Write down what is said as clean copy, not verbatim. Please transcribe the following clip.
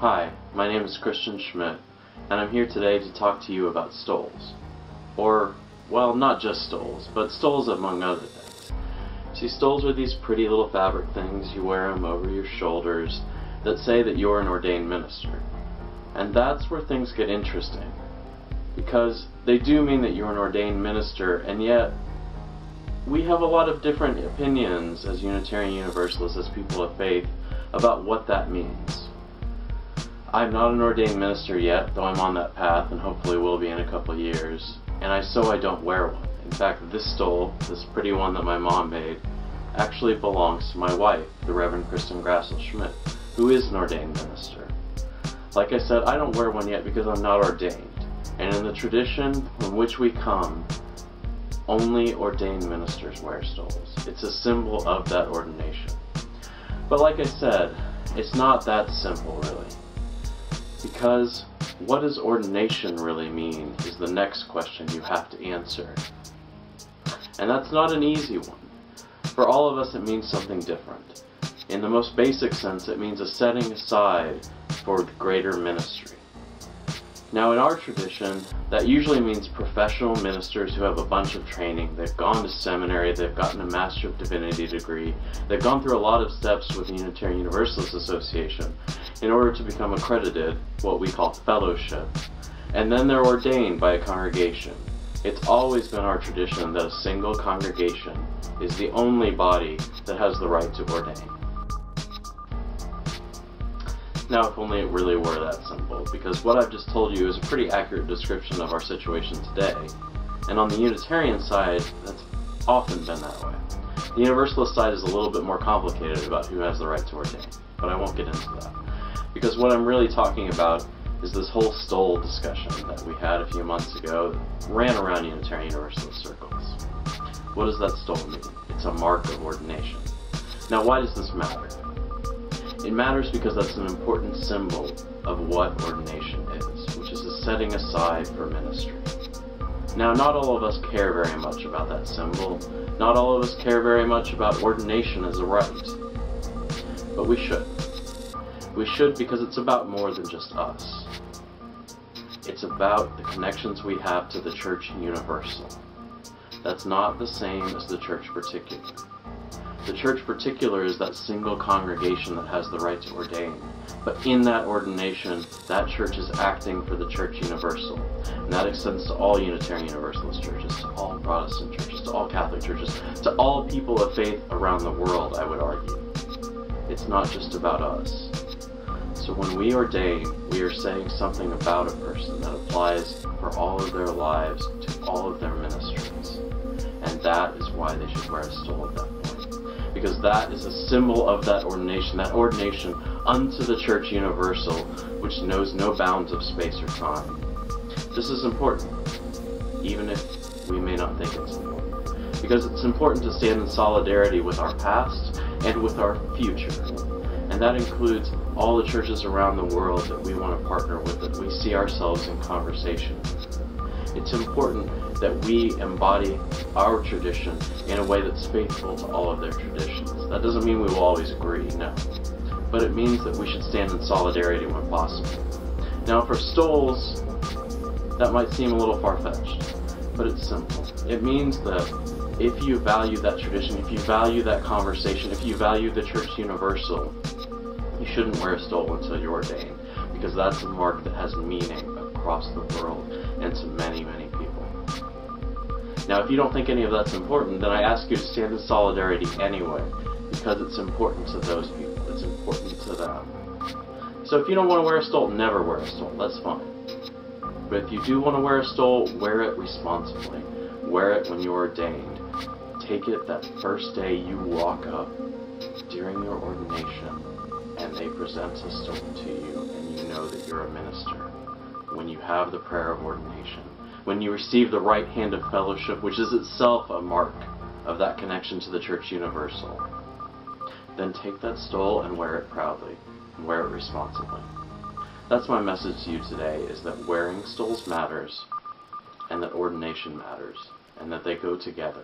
Hi, my name is Schmidt, and I'm here today to talk to you about stoles. Or, well, not just stoles, but stoles among other things. See, stoles are these pretty little fabric things, you wear them over your shoulders, that say that you're an ordained minister. And that's where things get interesting, because they do mean that you're an ordained minister, and yet we have a lot of different opinions as Unitarian Universalists, as people of faith, about what that means. I'm not an ordained minister yet, though I'm on that path and hopefully will be in a couple of years, and I don't wear one. In fact, this stole, this pretty one that my mom made, actually belongs to my wife, the Reverend Schmidt, who is an ordained minister. Like I said, I don't wear one yet because I'm not ordained, and in the tradition from which we come, only ordained ministers wear stoles. It's a symbol of that ordination. But like I said, it's not that simple, really. Because what does ordination really mean is the next question you have to answer. And that's not an easy one. For all of us, it means something different. In the most basic sense, it means a setting aside for greater ministry. Now, in our tradition, that usually means professional ministers who have a bunch of training. They've gone to seminary, they've gotten a Master of Divinity degree, they've gone through a lot of steps with the Unitarian Universalist Association in order to become accredited, what we call fellowship, and then they're ordained by a congregation. It's always been our tradition that a single congregation is the only body that has the right to ordain. Now, if only it really were that simple, because what I've just told you is a pretty accurate description of our situation today, and on the Unitarian side, that's often been that way. The Universalist side is a little bit more complicated about who has the right to ordain, but I won't get into that, because what I'm really talking about is this whole stole discussion that we had a few months ago that ran around Unitarian Universalist circles. What does that stole mean? It's a mark of ordination. Now, why does this matter? It matters because that's an important symbol of what ordination is, which is a setting aside for ministry. Now, not all of us care very much about that symbol. Not all of us care very much about ordination as a right. But we should. We should because it's about more than just us. It's about the connections we have to the Church Universal. That's not the same as the Church Particular. The Church Particular is that single congregation that has the right to ordain. But in that ordination, that church is acting for the Church Universal. And that extends to all Unitarian Universalist churches, to all Protestant churches, to all Catholic churches, to all people of faith around the world, I would argue. It's not just about us. So when we ordain, we are saying something about a person that applies for all of their lives, to all of their ministries. And that is why they should wear a stole at that point. Because that is a symbol of that ordination unto the Church Universal, which knows no bounds of space or time. This is important, even if we may not think it's important. Because it's important to stand in solidarity with our past and with our future. And that includes all the churches around the world that we want to partner with, that we see ourselves in conversation with. It's important that we embody our tradition in a way that's faithful to all of their traditions. That doesn't mean we will always agree, no. But it means that we should stand in solidarity when possible. Now, for stoles, that might seem a little far-fetched, but it's simple. It means that if you value that tradition, if you value that conversation, if you value the Church Universal, you shouldn't wear a stole until you're ordained, because that's a mark that has meaning across the world and to many, many people. Now, if you don't think any of that's important, then I ask you to stand in solidarity anyway, because it's important to those people. It's important to them. So if you don't want to wear a stole, never wear a stole. That's fine. But if you do want to wear a stole, wear it responsibly. Wear it when you're ordained. Take it that first day you walk up during your ordination, and they present a stole to you, and you know that you're a minister. When you have the prayer of ordination, when you receive the right hand of fellowship, which is itself a mark of that connection to the Church Universal, then take that stole and wear it proudly, and wear it responsibly. That's my message to you today, is that wearing stoles matters, and that ordination matters, and that they go together.